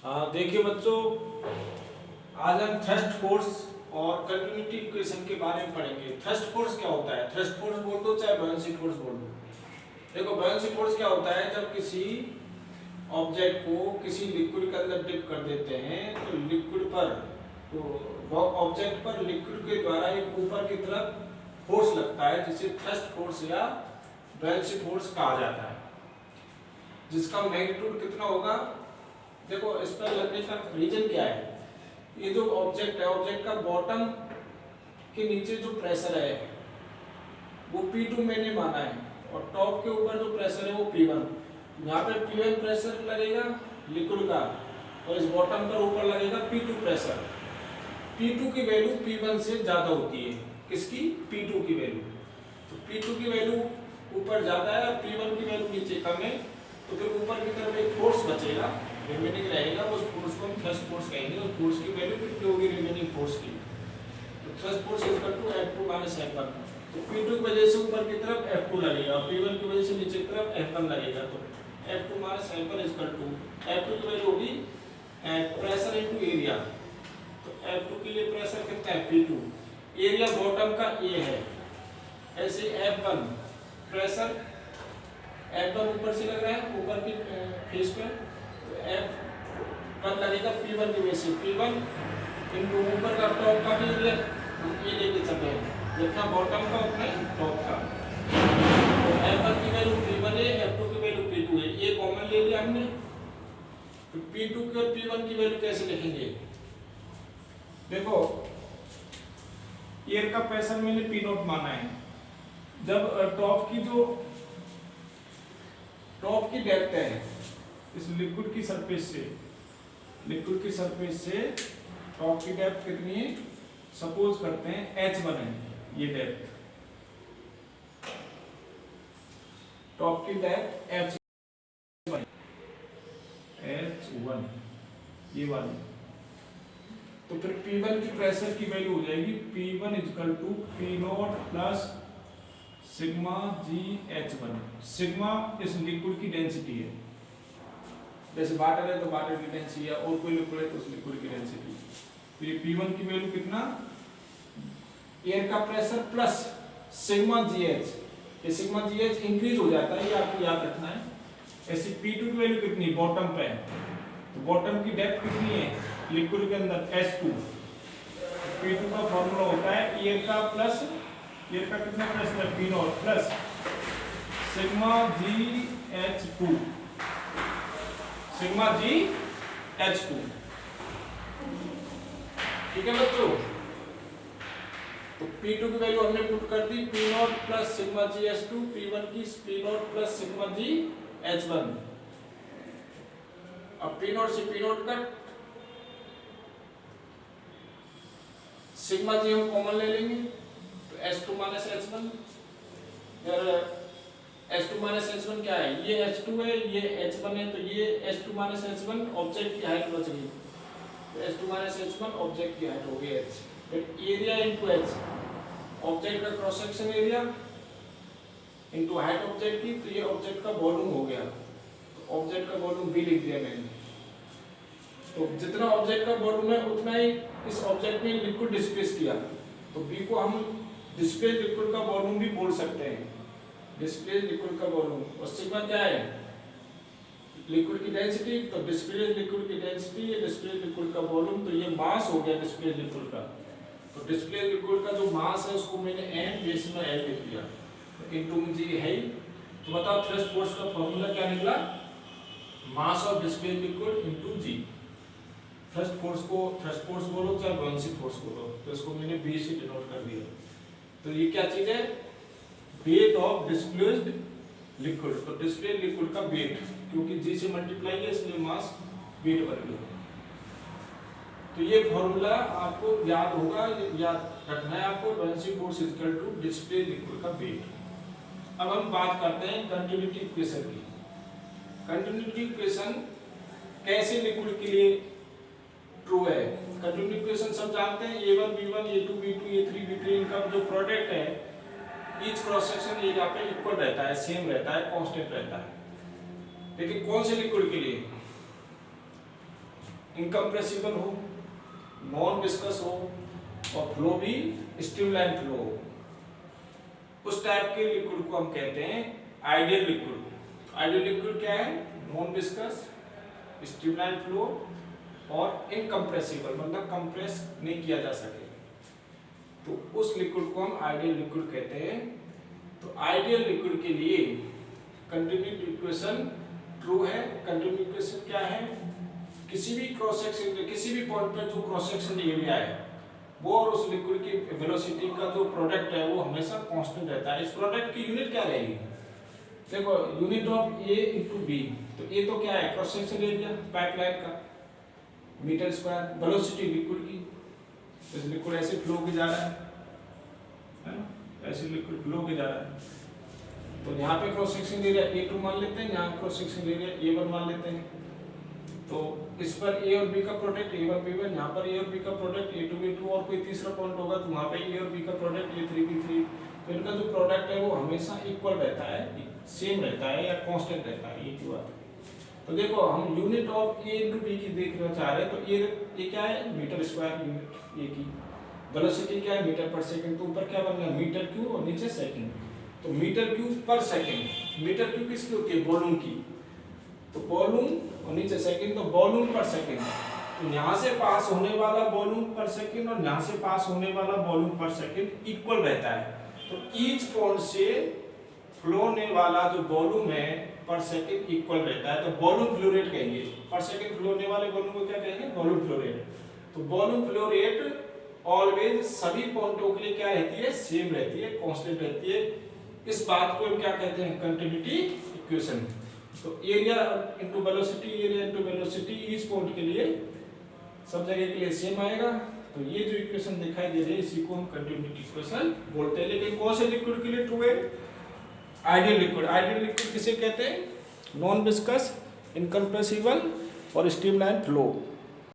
देखिए बच्चों, आज हम थ्रस्ट फोर्स और कंटिन्यूटी इक्वेशन के बारे में पढ़ेंगे। थ्रस्ट फोर्स क्या होता है? थ्रस्ट फोर्स बोल दो चाहे बायोन्सी फोर्स बोल दो। देखो, बायोन्सी फोर्स क्या होता है? जब किसी ऑब्जेक्ट को किसी लिक्विड के अंदर डिप कर देते हैं तो लिक्विड पर, तो ऑब्जेक्ट पर लिक्विड के द्वारा एक ऊपर की तरफ फोर्स लगता है, जिसे थ्रस्ट फोर्स या बायोन्सी फोर्स कहा जाता है, जिसका मैग्नीट्यूड कितना होगा। देखो, इस पर लगने का रीजन क्या है? ये जो ऑब्जेक्ट है, ऑब्जेक्ट का बॉटम के नीचे जो प्रेशर है वो P2 मैंने माना है, और टॉप के ऊपर जो प्रेशर है वो P1। यहाँ पे P1 प्रेशर लगेगा लिक्विड का, और इस बॉटम पर ऊपर लगेगा P2 प्रेशर। P2 की वैल्यू P1 से ज्यादा होती है। किसकी? P2 की वैल्यू। तो P2 की वैल्यू ऊपर ज्यादा है और P1 की वैल्यू नीचे कम है, तो फिर ऊपर की तरफ एक फोर्स बचेगा, रिमेनिंग रहेगा, उस फोर्स को हम थ्रस्ट फोर्स कहेंगे। उस फोर्स की वैल्यू कितनी होगी रिमेनिंग फोर्स की? तो thrust force equal to F2 minus F1। तो P2 की वजह से ऊपर की तरफ F2 लगेगा और P1 की वजह से नीचे की तरफ F1 लगेगा। तो F2 minus F1 equal to F2 की वैल्यू होगी प्रेशर इनटू एरिया। तो F2 के लिए प्रेशर कितना है? P2। एरिया बॉटम का A है, ऐसे F1 प्रेशर, F1 ऊपर से लग रहा है, ऊपर की फेस पे, तो F1 लगेगा P1 की वजह से। P1 इनटू ऊपर का टॉप का भी एरिया ये लेके चले हैं, जितना बॉटम का उतना टॉप का। तो F1 की वैल्यू P1 है, F2 की वैल्यू P2 है, ये कॉमन ले लिया हमने। तो P2 की और P1 की वैल्यू कैसे लिखेंगे? देखो, एयर का प्रेशर मैंने P0 माना है। जब टॉप की डेप्थ है इस लिक्विड की सरफेस से टॉप की डेप्थ कितनी है? सपोज करते हैं H1 है ये डेप्थ, टॉप की डेप्थ H1 ये वाली। तो फिर P1 की प्रेशर की वैल्यू हो जाएगी P1 equal to P0 plus sigma GH1। Sigma इस लिक्विड की डेंसिटी है, जैसे वाटर है तो वाटर की डेंसिटी है, और कोई लिक्विड है तो उस लिक्विड की डेंसिटी। तो ये P1 की वैल्यू कितना? एयर का प्रेशर प्लस सिग्मा GH। ये सिग्मा GH इंक्रीज हो जाता है, ये आपको याद रखना है। ऐसे P2 की वैल्यू कितनी? बॉटम पे है, तो बॉटम की डेप्थ कितनी है लिक्विड के अंदर? H2। P2 का फॉर्मूला होता है एयर का प्लस, एयर का कितना प्रेशर है? P0 plus sigma GH2, sigma GH2। ठीक है बच्चों, तो P2 की वैल्यू हमने पुट कर दी P0 plus sigma GH2, P1 की P0 प्लस सिग्मा GH1। अब P0 से P0 कट, सिग्मा G हम कॉमन ले लेंगे, तो H2 minus H1। H2 minus H1 क्या है? ये H2 है, ये H1 है, तो ये H2 माइनस H1 ऑब्जेक्ट की हाइट बच गई, तो H2 माइनस H1 ऑब्जेक्ट की हाइट हो गई H। फिर एरिया इनटू H, ऑब्जेक्ट का cross section area into height object की, तो ये ऑब्जेक्ट का वॉल्यूम हो गया। तो ऑब्जेक्ट का वॉल्यूम V लिख दिया मैंने। तो जितना ऑब्जेक्ट का वॉल्यूम है उतना ही इस ऑब्जेक्ट में लिक्विड डिस्प्लेस किया, तो V को हम डिस्प्लेस लिक्विड का वॉल्यूम भी बोल सकते हैं, डिस्प्लेस लिक्विड का वॉल्यूम। और सिग्मा क्या है? लिक्विड की डेंसिटी, तो डिस्प्लेस लिक्विड की डेंसिटी, ये डिस्प्लेस लिक्विड का वॉल्यूम, तो ये मास हो गया डिस्प्लेस लिक्विड का। तो डिस्प्लेस लिक्विड का जो मास है उसको मैंने m बेस में l लिख दिया, तो इनटू g है। तो बताओ थ्रस्ट फोर्स का फॉर्मूला क्या निकला? Mass of displace liquid into g। Thrust force को थ्रस्ट फोर्स बोलो चाहे बायोन्सी फोर्स बोलो, तो इसको मैंने b से डिनोट कर दिया। तो ये क्या चीज है? Weight of displaced liquid. तो डिस्प्लेस्ड लिक्विड का वेट, क्योंकि g से मल्टीप्लाई है इसलिए मास वेट बन गया। तो ये फॉर्मूला आपको याद होगा, याद रखना है आपको। Buoyancy force equal to displaced liquid का वेट। अब हम बात करते हैं कंटिन्यूटी इक्वेशन की। कंटिन्यूटी इक्वेशन कैसे लिक्विड के लिए ट्रू है? कंटिन्यूटी इक्वेशन सब जानते हैं, A1 B1 A2 B2 A3 B3, इनका जो प्रोडक्ट है ईच क्रॉस सेक्शन एरिया पे इक्वल रहता है, सेम रहता है, कांस्टेंट रहता है। लेकिन कौन से लिक्विड के लिए? इनकम्प्रेसिबल हो, नॉन विस्कस हो और फ्लो भी स्ट्रीमलाइन फ्लो हो, उस टाइप के लिक्विड को हम कहते हैं आइडियल लिक्विड। आइडियल लिक्विड क्या है? नॉन विस्कस, स्ट्रीमलाइन फ्लो और इनकम्प्रेसिबल, मतलब कंप्रेस नहीं किया जा सके, तो उस लिक्विड को हम आइडियल लिक्विड कहते हैं। तो आइडियल लिक्विड के लिए कंटिन्यूटी इक्वेशन ट्रू है। कंटिन्यूटी इक्वेशन क्या है? किसी भी क्रॉस सेक्शन, किसी भी पॉइंट पर जो क्रॉस सेक्शन एरिया है वो और उस लिक्विड की वेलोसिटी का जो प्रोडक्ट है वो हमेशा कांस्टेंट रहता है। इस प्रोडक्ट की यूनिट क्या रहेगी? देखो, unit of A into B, तो ए तो क्या है? क्रॉस सेक्शन एरिया पाइपलाइन का, मीटर स्क्वायर, वेलोसिटी लिक्विड की, इस लिक्विड ऐसे फ्लो के जा रहा है ना, ऐसे लिक्विड फ्लो के जा रहा है, तो यहाँ पे क्रॉस सेक्शन एरिया A2 मान लेते हैं, यहाँ क्रॉस सेक्शन एरिया A1 मान लेते हैं। तो इस पर A और B का प्रोडक्ट A1 B1, यहाँ पर A और B का प्रोडक्ट A2 B2, और कोई तीसरा पॉइंट होगा तो वहाँ पे A और B का प्रोडक्ट A3 B3। तो इनका जो प्रोडक्ट है वो हमेशा इक्वल रहता है, सेम रहता है या कांस्टेंट रहता है, ये की बात है। तो देखो, हम unit of A into B की देखना चाह रहे हैं, तो ये क्या है? मीटर स्क्वायर यूनिट ए की। वेलोसिटी क्या है? मीटर पर सेकंड, तो ऊपर क्या बन गया? मीटर क्यूब और नीचे सेकंड, तो मीटर क्यूब पर सेकंड। मीटर क्यूब किसकी होती है? वॉल्यूम की, तो वॉल्यूम और नीचे सेकंड, तो वॉल्यूम पर सेकंड। तो यहाँ से पास होने वाला वॉल्यूम पर सेकंड और यहाँ से पास होने वाला वॉल्यूम पर सेकंड इक्वल रहता है। तो ईच पॉइंट से फ्लो होने वाला जो वॉल्यूम है पर सेकंड इक्वल रहता है, तो वॉल्यूम फ्लो रेट कहेंगे। पर सेकंड फ्लो होने वाले वॉल्यूम को क्या कहेंगे? Volume flow rate. तो वॉल्यूम फ्लो रेट ऑलवेज सभी पॉइंटों के लिए क्या रहती है? सेम रहती है, कांस्टेंट रहती है। इस बात को हम क्या कहते हैं? Continuity equation. तो area into velocity, area into velocity each point के लिए सब जगह के लिए सेम आएगा। तो ये जो इक्वेशन दिखाई दे रही है इसी को हम कंटिन्यूटी इक्वेशन बोलते हैं। लेकिन कौन से लिक्विड के लिए ट्रू है? Ideal liquid. आइडियल लिक्विड किसे कहते हैं? नॉन विस्कस, इनकम्प्रेसिबल और स्ट्रीमलाइन फ्लो।